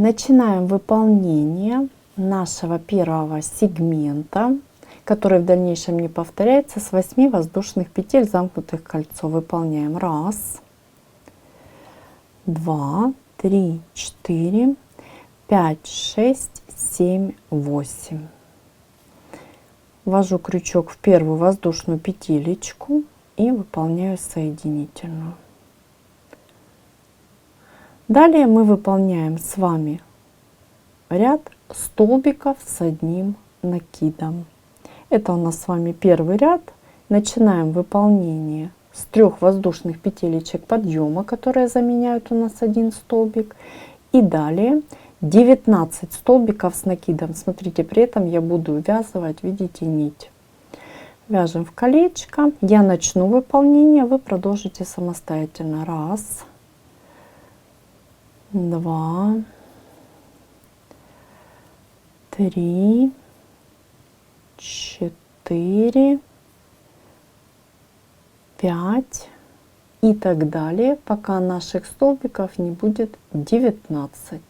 начинаем выполнение нашего первого сегмента, который в дальнейшем не повторяется, с 8 воздушных петель, замкнутых в кольцо. Выполняем 1, 2, 3, 4, 5, 6, 7, 8. Ввожу крючок в первую воздушную петелечку и выполняю соединительную. Далее мы выполняем с вами ряд столбиков с одним накидом. Это у нас с вами первый ряд. Начинаем выполнение с 3 воздушных петелечек подъема, которые заменяют у нас один столбик. И далее 19 столбиков с накидом. Смотрите, при этом я буду увязывать, видите, нить. Вяжем в колечко. Я начну выполнение, вы продолжите самостоятельно. 1, 2, 3, 4, 5 и так далее, пока наших столбиков не будет 19.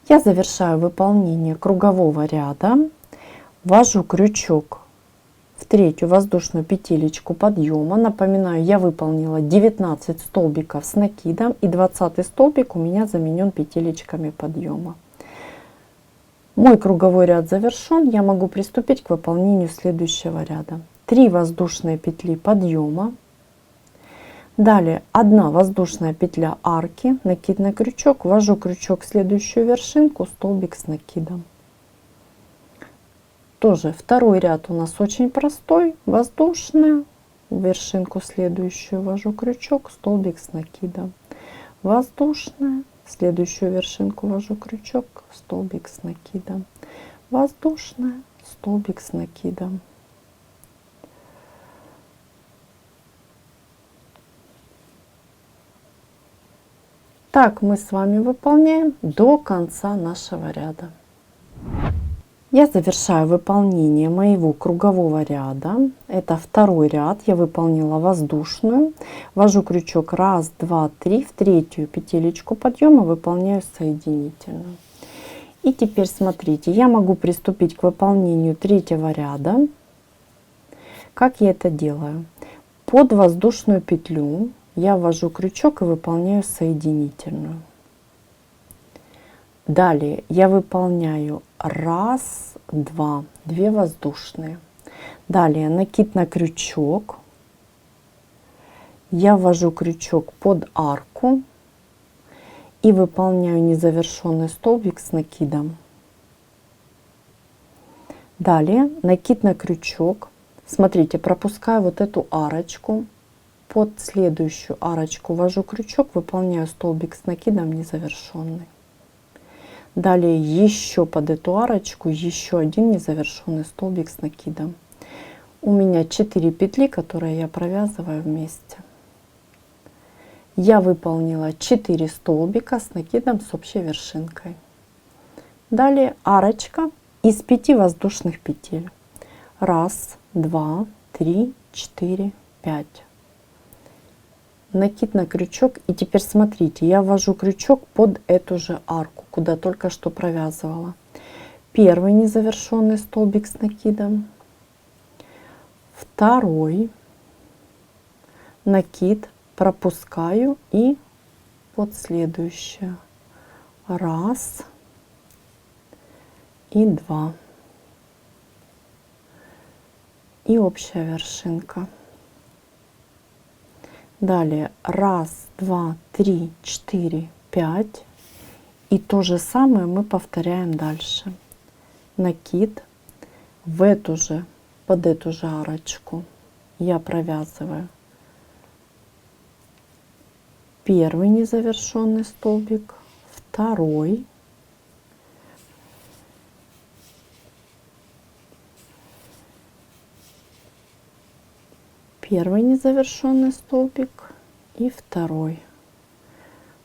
Я завершаю выполнение кругового ряда, ввожу крючок в 3 воздушную петелечку подъема. Напоминаю, я выполнила 19 столбиков с накидом, и 20 столбик у меня заменен петелечками подъема. Мой круговой ряд завершен, я могу приступить к выполнению следующего ряда. 3 воздушные петли подъема, далее 1 воздушная петля арки, накид на крючок, ввожу крючок в следующую вершинку, столбик с накидом. Тоже второй ряд у нас очень простой, воздушная, в вершинку следующую ввожу крючок, столбик с накидом, воздушная, в следующую вершинку ввожу крючок, столбик с накидом, воздушная, столбик с накидом. Так мы с вами выполняем до конца нашего ряда. Я завершаю выполнение моего кругового ряда. Это второй ряд. Я выполнила воздушную. Ввожу крючок 1, 2, 3 в 3 петелечку подъема, выполняю соединительную. И теперь смотрите, я могу приступить к выполнению 3-го ряда. Как я это делаю? Под воздушную петлю я ввожу крючок и выполняю соединительную. Далее я выполняю 1, 2, 2 воздушные. Далее накид на крючок. Я ввожу крючок под арку и выполняю незавершенный столбик с накидом. Далее накид на крючок. Смотрите, пропускаю вот эту арочку. Под следующую арочку ввожу крючок, выполняю столбик с накидом незавершенный. Далее еще под эту арочку еще один незавершенный столбик с накидом. У меня 4 петли, которые я провязываю вместе. Я выполнила 4 столбика с накидом с общей вершинкой. Далее арочка из 5 воздушных петель. 1, 2, 3, 4, 5. Накид на крючок, и теперь смотрите, я ввожу крючок под эту же арку, куда только что провязывала. Первый незавершенный столбик с накидом, второй накид пропускаю и под следующую. 1 и 2. И общая вершинка. Далее 1, 2, 3, 4, 5. И то же самое мы повторяем дальше. Накид в эту же, под эту же арочку я провязываю первый незавершенный столбик, второй, первый незавершенный столбик и второй.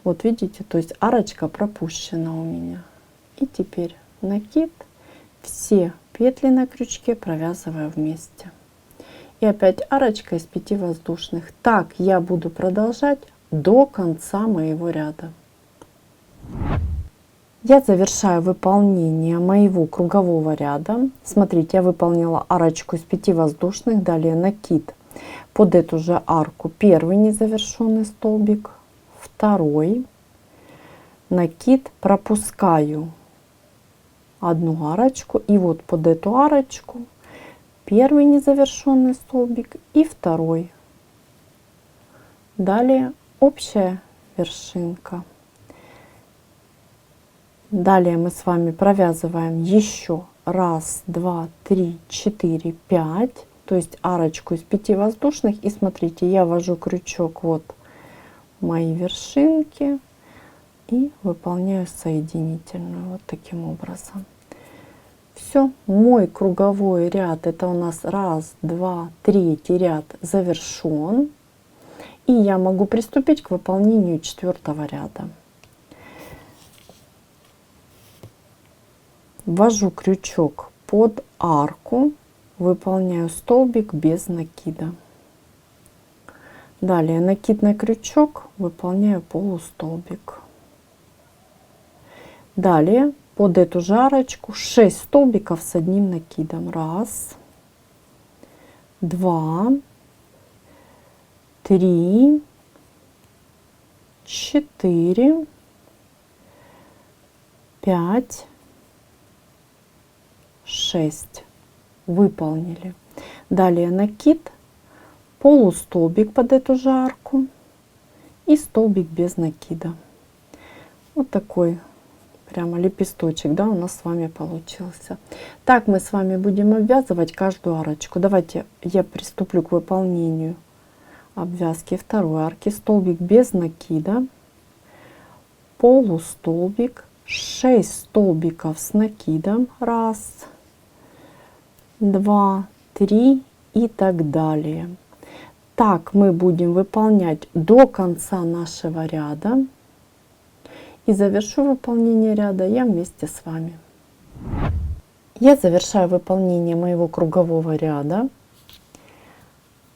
Вот видите, то есть арочка пропущена у меня. И теперь накид, все петли на крючке провязываю вместе. И опять арочка из 5 воздушных. Так я буду продолжать до конца моего ряда. Я завершаю выполнение моего кругового ряда. Смотрите, я выполнила арочку из 5 воздушных, далее накид под эту же арку, первый незавершенный столбик, второй, накид, пропускаю одну арочку, и вот под эту арочку первый незавершенный столбик и второй. Далее общая вершинка. Далее мы с вами провязываем еще 1, 2, 3, 4, 5, то есть арочку из 5 воздушных. И смотрите, я ввожу крючок вот мои вершинки и выполняю соединительную вот таким образом. Все, мой круговой ряд, это у нас 1, 2, 3 ряд завершен, и я могу приступить к выполнению 4-го ряда. Ввожу крючок под арку, выполняю столбик без накида. Далее накид на крючок, выполняю полустолбик. Далее под эту же арочку 6 столбиков с одним накидом. 1, 2, 3, 4, 5, 6. Выполнили. Далее накид, полустолбик под эту же арку и столбик без накида. Вот такой прямо лепесточек, да, у нас с вами получился. Так мы с вами будем обвязывать каждую арочку. Давайте я приступлю к выполнению обвязки второй арки. Столбик без накида, полустолбик, 6 столбиков с накидом, 1, 2, 3 и так далее. Так мы будем выполнять до конца нашего ряда. И завершу выполнение ряда я вместе с вами. Я завершаю выполнение моего кругового ряда.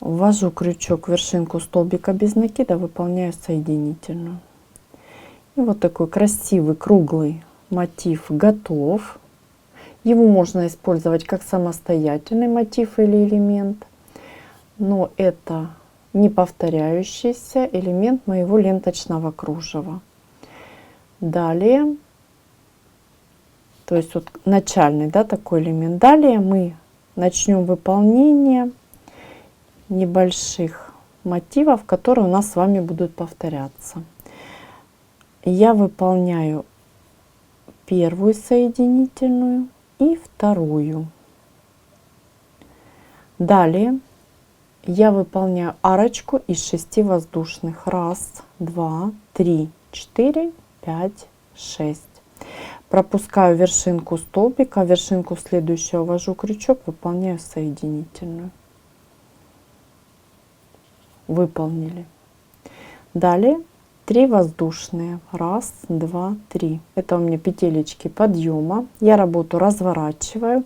Ввожу крючок в вершинку столбика без накида, выполняю соединительную. И вот такой красивый круглый мотив готов. Его можно использовать как самостоятельный мотив или элемент, но это не повторяющийся элемент моего ленточного кружева. Далее, то есть вот начальный, да, такой элемент. Далее мы начнем выполнение небольших мотивов, которые у нас с вами будут повторяться. Я выполняю первую соединительную и вторую. Далее я выполняю арочку из 6 воздушных. 1, 2, 3, 4, 5, 6. Пропускаю вершинку столбика, вершинку следующего ввожу крючок, выполняю соединительную. Выполнили. Далее 3 воздушные. 1, 2, 3. Это у меня петелечки подъема. Я работу разворачиваю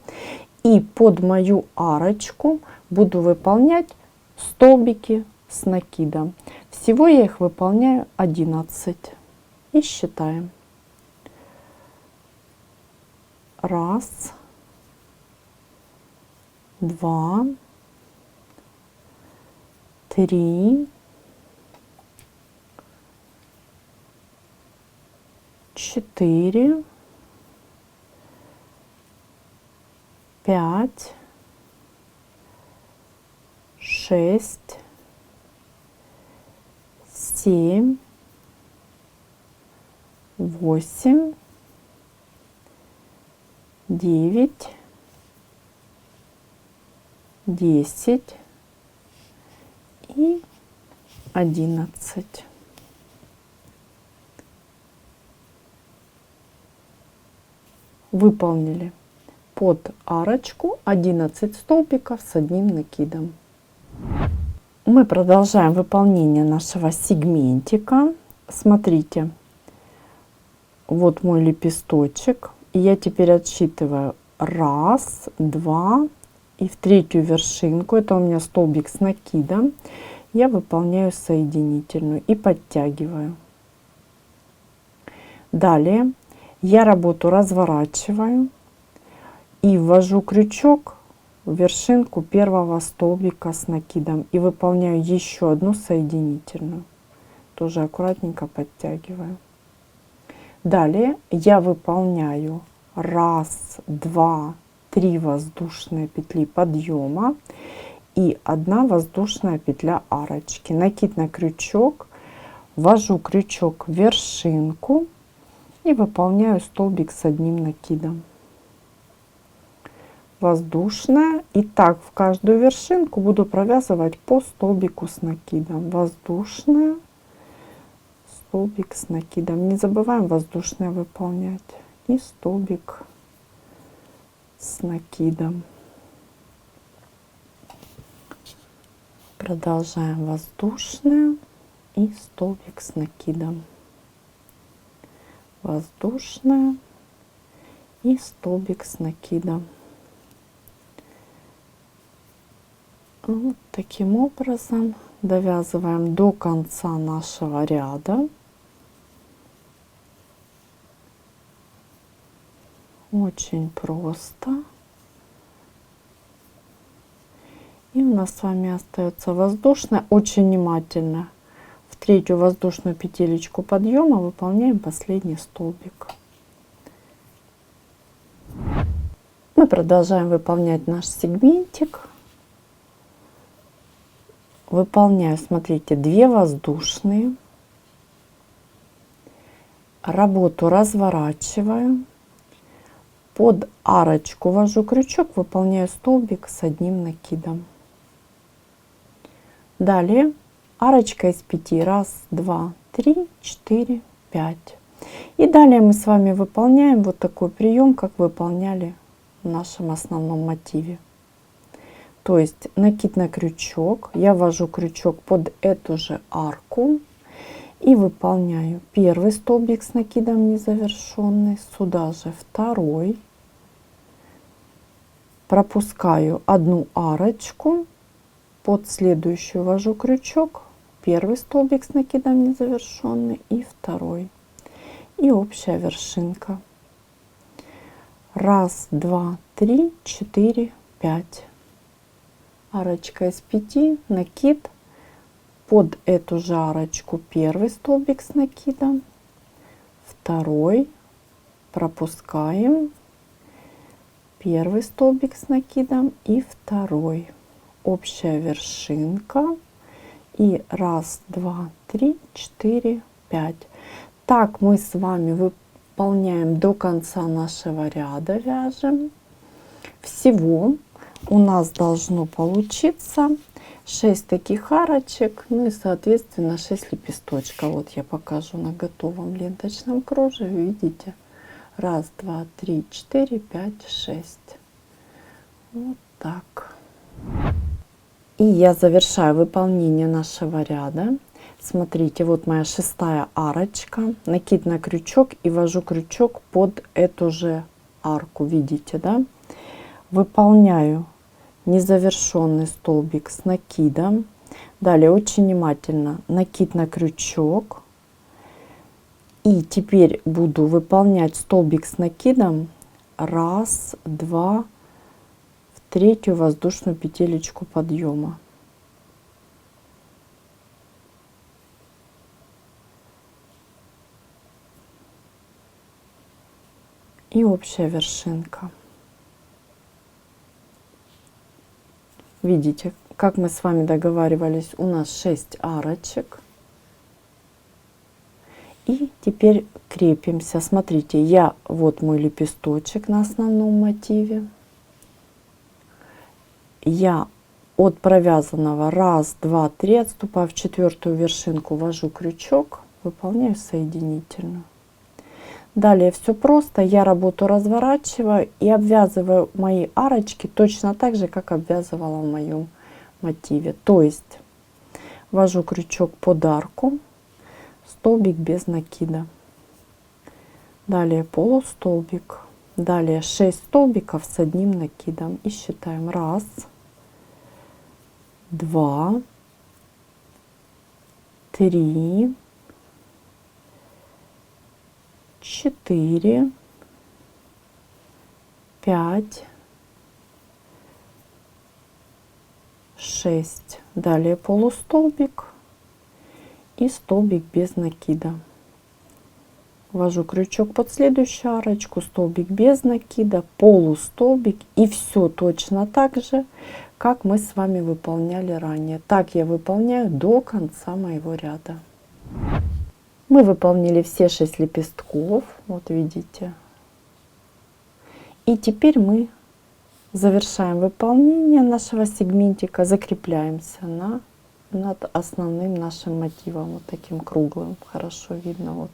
и под мою арочку буду выполнять столбики с накидом. Всего я их выполняю 11. И считаем. 1, 2, 3, 4, 5, 6, 7, 8, 9, 10 и 11. Выполнили под арочку 11 столбиков с одним накидом. Мы продолжаем выполнение нашего сегментика. Смотрите, вот мой лепесточек. И я теперь отсчитываю 1, 2 и в третью вершинку, это у меня столбик с накидом, я выполняю соединительную и подтягиваю. Далее Я работу разворачиваю и ввожу крючок в вершинку первого столбика с накидом и выполняю еще одну соединительную. Тоже аккуратненько подтягиваю. Далее я выполняю 1, 2, 3 воздушные петли подъема и 1 воздушная петля арочки. Накид на крючок, ввожу крючок в вершинку и выполняю столбик с одним накидом. Воздушная, и так в каждую вершинку буду провязывать по столбику с накидом. Воздушная, столбик с накидом. Не забываем воздушные выполнять. И столбик с накидом. Продолжаем воздушная и столбик с накидом. Воздушная и столбик с накидом. Вот таким образом довязываем до конца нашего ряда. Очень просто. И у нас с вами остается воздушная. Очень внимательно в третью воздушную петелечку подъема выполняем последний столбик. Мы продолжаем выполнять наш сегментик. Выполняю, смотрите, 2 воздушные. Работу разворачиваю. Под арочку ввожу крючок, выполняю столбик с одним накидом. Далее арочка из 5. 1, 2, 3, 4, 5. И далее мы с вами выполняем вот такой прием, как выполняли в нашем основном мотиве. То есть накид на крючок, я ввожу крючок под эту же арку и выполняю первый столбик с накидом незавершенный, сюда же второй, пропускаю одну арочку, под следующую ввожу крючок, первый столбик с накидом незавершенный и второй, и общая вершинка. 1, 2, 3, 4, 5. Арочка из 5, накид, под эту же арочку первый столбик с накидом, второй, пропускаем, первый столбик с накидом и второй, общая вершинка, и 1, 2, 3, 4, 5. Так мы с вами выполняем до конца нашего ряда, вяжем. Всего у нас должно получиться 6 таких арочек, ну и соответственно 6 лепесточков. Вот я покажу на готовом ленточном кружеве, видите, 1, 2, 3, 4, 5, 6. Вот так. И я завершаю выполнение нашего ряда. Смотрите, вот моя 6-я арочка, накид на крючок и ввожу крючок под эту же арку, видите, да? Выполняю незавершенный столбик с накидом. Далее очень внимательно накид на крючок. И теперь буду выполнять столбик с накидом 1, 2, в третью воздушную петелечку подъема. И общая вершинка. Видите, как мы с вами договаривались, у нас 6 арочек. И теперь крепимся. Смотрите, вот мой лепесточек на основном мотиве. Я от провязанного 1, 2, 3 отступаю в 4-ю вершинку, ввожу крючок, выполняю соединительную. Далее все просто, я работу разворачиваю и обвязываю мои арочки точно так же, как обвязывала в моем мотиве. То есть ввожу крючок под арку, столбик без накида, далее полустолбик, далее 6 столбиков с одним накидом и считаем 1, 2, 3, 4, 5, 6. Далее полустолбик и столбик без накида. Ввожу крючок под следующую арочку, столбик без накида, полустолбик, и все точно так же, как мы с вами выполняли ранее. Так я выполняю до конца моего ряда. Мы выполнили все 6 лепестков, вот видите. И теперь мы завершаем выполнение нашего сегментика, закрепляемся над основным нашим мотивом, вот таким круглым, хорошо видно. Вот.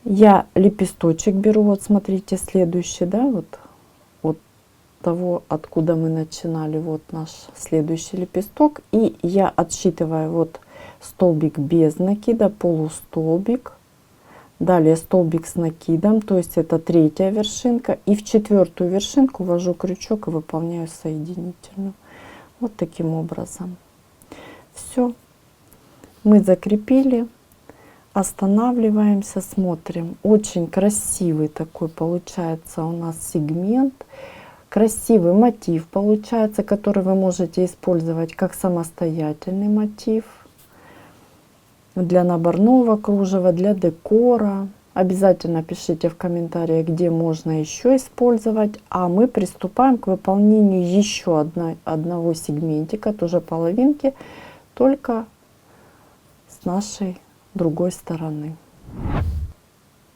Я лепесточек беру, вот смотрите, следующий, да, вот того, откуда мы начинали, вот наш следующий лепесток, и я отсчитываю вот столбик без накида, полустолбик, далее столбик с накидом, то есть это третья вершинка, и в четвертую вершинку ввожу крючок и выполняю соединительную. Вот таким образом. Все, мы закрепили. Останавливаемся, смотрим. Очень красивый такой получается у нас сегмент. Красивый мотив получается, который вы можете использовать как самостоятельный мотив. Для наборного кружева, для декора. Обязательно пишите в комментариях, где можно еще использовать. А мы приступаем к выполнению еще одного сегментика, тоже половинки, только с нашей другой стороны.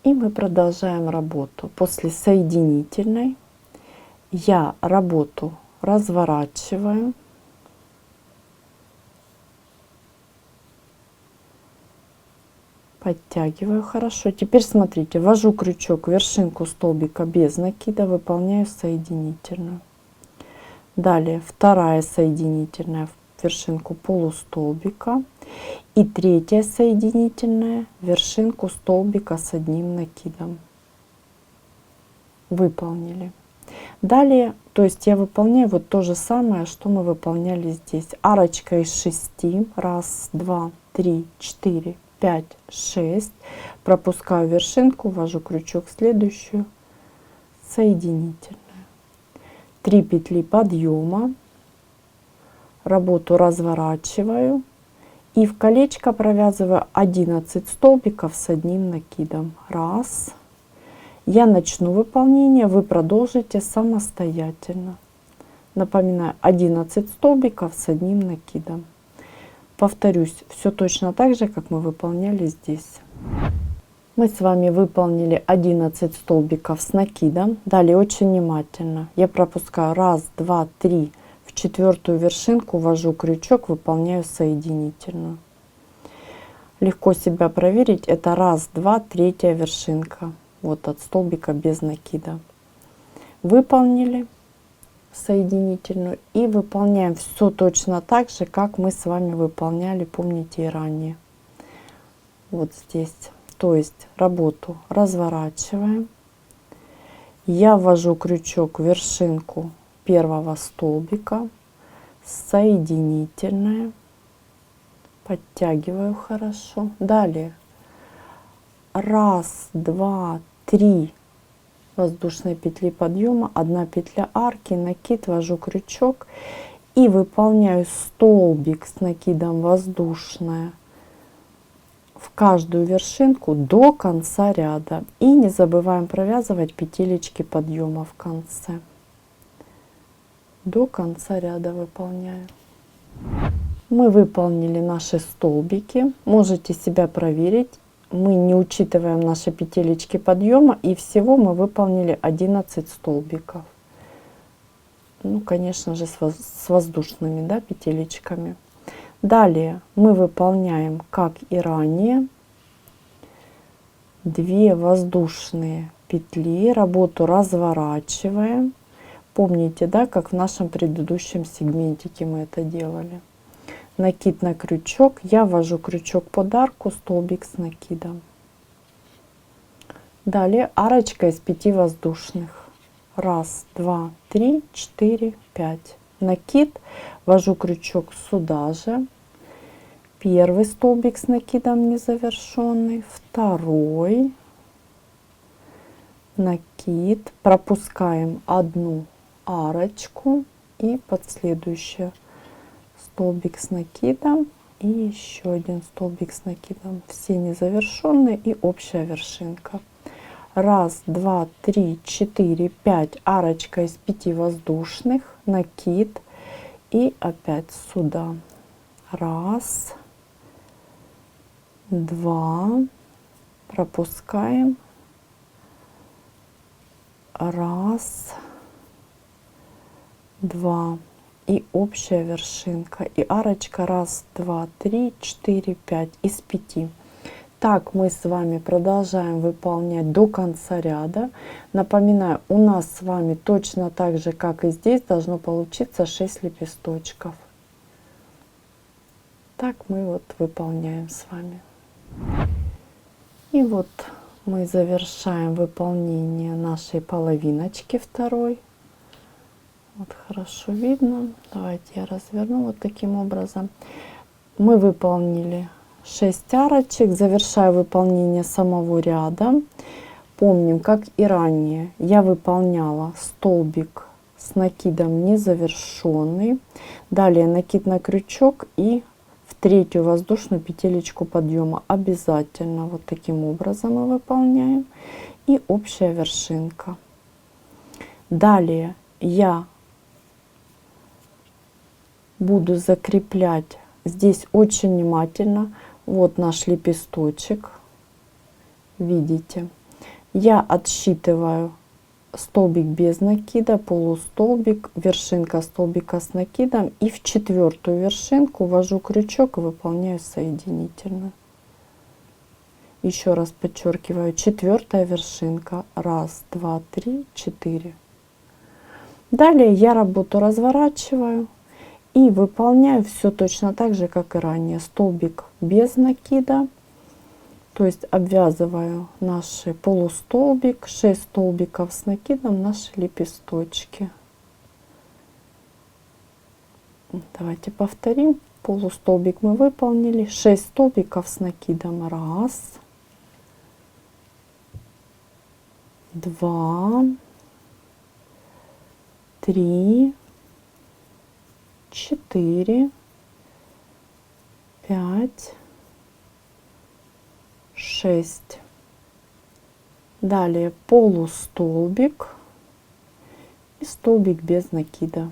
И мы продолжаем работу. После соединительной я работу разворачиваю, подтягиваю хорошо. Теперь смотрите, ввожу крючок в вершинку столбика без накида, выполняю соединительную. Далее вторая соединительная в вершинку полустолбика. И третья соединительная в вершинку столбика с одним накидом. Выполнили. Далее, то есть я выполняю вот то же самое, что мы выполняли здесь. Арочка из 6. 1, 2, 3, 4, 5, 6. Пропускаю вершинку, ввожу крючок в следующую, соединительную. 3 петли подъема. Работу разворачиваю. И в колечко провязываю 11 столбиков с одним накидом. Раз. Я начну выполнение, вы продолжите самостоятельно. Напоминаю, 11 столбиков с одним накидом. Повторюсь, все точно так же, как мы выполняли здесь. Мы с вами выполнили 11 столбиков с накидом. Далее очень внимательно. Я пропускаю 1, 2, 3. В четвертую вершинку ввожу крючок, выполняю соединительную. Легко себя проверить. Это 1, 2, третья вершинка. Вот от столбика без накида. Выполнили соединительную и выполняем все точно так же, как мы с вами выполняли, помните, и ранее. Вот здесь. То есть работу разворачиваем. Я ввожу крючок в вершинку первого столбика, соединительная, подтягиваю хорошо. Далее 1, 2, 3 воздушные петли подъема, 1 петля арки, накид, ввожу крючок и выполняю столбик с накидом воздушная в каждую вершинку до конца ряда. И не забываем провязывать петелечки подъема в конце. До конца ряда выполняю. Мы выполнили наши столбики. Можете себя проверить. Мы не учитываем наши петелечки подъема, и всего мы выполнили 11 столбиков. Ну, конечно же, с воздушными, да, петелечками. Далее мы выполняем, как и ранее, 2 воздушные петли, работу разворачиваем. Помните, да, как в нашем предыдущем сегментике мы это делали. Накид на крючок, я ввожу крючок под арку, столбик с накидом. Далее арочка из 5 воздушных. 1, 2, 3, 4, 5. Накид, ввожу крючок сюда же, Первый столбик с накидом незавершенный, второй, накид, пропускаем одну арочку и под следующий столбик с накидом и еще один столбик с накидом. Все незавершенные и общая вершинка. Раз, два, три, четыре, пять, арочка из 5 воздушных, накид и опять сюда. Раз, два, пропускаем, раз, два и общая вершинка и арочка раз, два, три, четыре, пять из 5. Так мы с вами продолжаем выполнять до конца ряда. Напоминаю, у нас с вами точно так же, как и здесь, должно получиться 6 лепесточков. Так мы вот выполняем с вами. И вот мы завершаем выполнение нашей половиночки второй. Вот хорошо видно. Давайте я разверну вот таким образом. Мы выполнили 6 арочек. Завершаю выполнение самого ряда. Помним, как и ранее, я выполняла столбик с накидом незавершенный. Далее накид на крючок и в третью воздушную петелечку подъема. Обязательно вот таким образом мы выполняем. И общая вершинка. Далее я буду закреплять здесь очень внимательно. Вот наш лепесточек, видите, я отсчитываю столбик без накида, полустолбик, вершинка столбика с накидом и в четвертую вершинку ввожу крючок и выполняю соединительную. Еще раз подчеркиваю, четвертая вершинка, раз, два, три, 4. Далее я работу разворачиваю и выполняю все точно так же, как и ранее. Столбик без накида, то есть обвязываю наши полустолбик, 6 столбиков с накидом, наши лепесточки. Давайте повторим. Полустолбик мы выполнили, 6 столбиков с накидом. Раз, два, три, 4, 5, 6. Далее полустолбик и столбик без накида.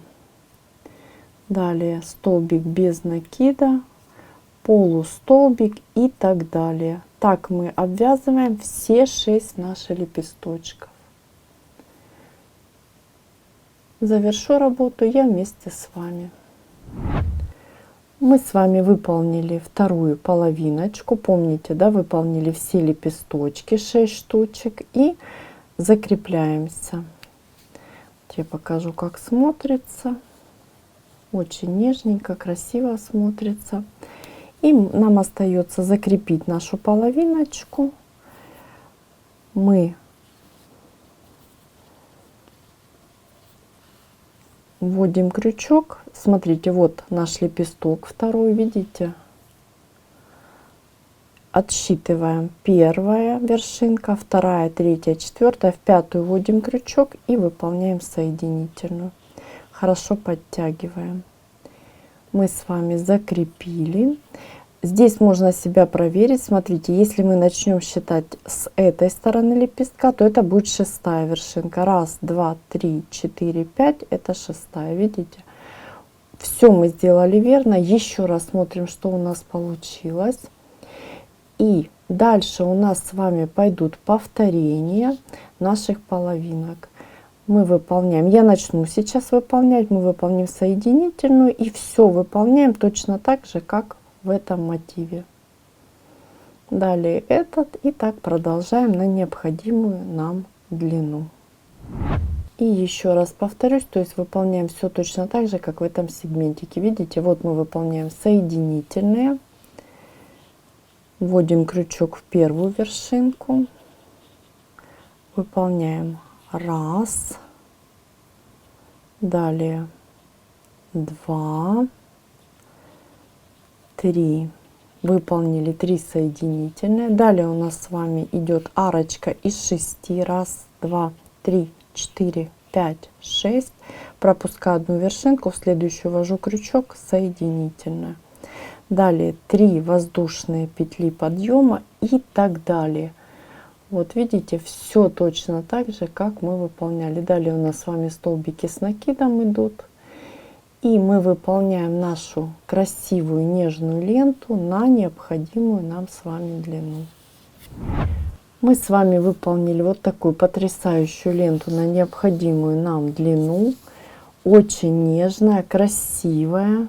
Далее столбик без накида, полустолбик и так далее. Так мы обвязываем все 6 наших лепесточков. Завершу работу я вместе с вами. Мы с вами выполнили вторую половиночку. Помните, да, выполнили все лепесточки, 6 штучек, и закрепляемся. Вот я покажу, как смотрится. Очень нежненько, красиво смотрится. И нам остается закрепить нашу половиночку. Мы вводим крючок. Смотрите, вот наш лепесток второй, видите? Отсчитываем первая вершинка, вторая, третья, четвертая, в пятую вводим крючок и выполняем соединительную. Хорошо подтягиваем. Мы с вами закрепили. Здесь можно себя проверить. Смотрите, если мы начнем считать с этой стороны лепестка, то это будет 6-я вершинка. Раз, два, три, 4, 5. Это 6-я. Видите? Все мы сделали верно. Еще раз смотрим, что у нас получилось. И дальше у нас с вами пойдут повторения наших половинок. Мы выполняем. Я начну сейчас выполнять. Мы выполним соединительную. И все выполняем точно так же, как в этом мотиве. Далее этот, и так продолжаем на необходимую нам длину. И еще раз повторюсь, то есть выполняем все точно так же, как в этом сегментике. Видите, вот мы выполняем соединительные, вводим крючок в первую вершинку, выполняем раз, далее 2, 3, выполнили 3 соединительные. Далее у нас с вами идет арочка из 6. 1, 2, 3, 4, 5, 6. Пропускаю одну вершинку, в следующую ввожу крючок, соединительная. Далее 3 воздушные петли подъема и так далее. Вот видите, все точно так же, как мы выполняли. Далее у нас с вами столбики с накидом идут. И мы выполняем нашу красивую нежную ленту на необходимую нам с вами длину. Мы с вами выполнили вот такую потрясающую ленту на необходимую нам длину. Очень нежная, красивая.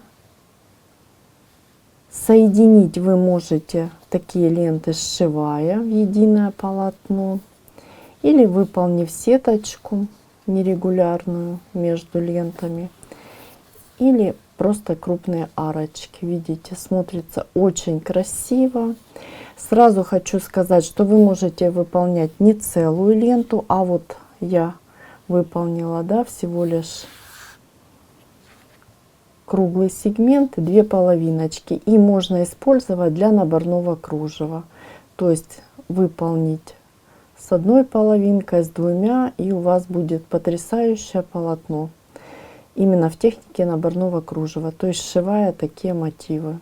Соединить вы можете такие ленты, сшивая в единое полотно, или выполнив сеточку нерегулярную между лентами, или просто крупные арочки. Видите, смотрится очень красиво. Сразу хочу сказать, что вы можете выполнять не целую ленту, а вот я выполнила, да, всего лишь круглый сегмент и 2 половиночки. И можно использовать для наборного кружева. То есть выполнить с одной половинкой, с 2, и у вас будет потрясающее полотно. Именно в технике наборного кружева, то есть сшивая такие мотивы.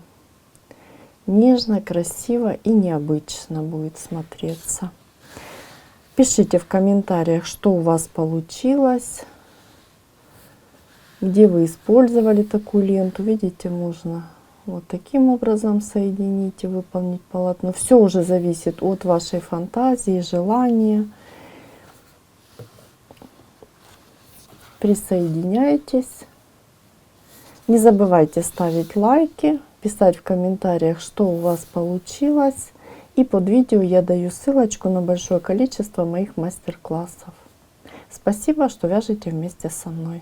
Нежно, красиво и необычно будет смотреться. Пишите в комментариях, что у вас получилось, где вы использовали такую ленту. Видите, можно вот таким образом соединить и выполнить полотно. Все уже зависит от вашей фантазии, желания. Присоединяйтесь. Не забывайте ставить лайки, писать в комментариях, что у вас получилось. И под видео я даю ссылочку на большое количество моих мастер-классов. Спасибо, что вяжете вместе со мной.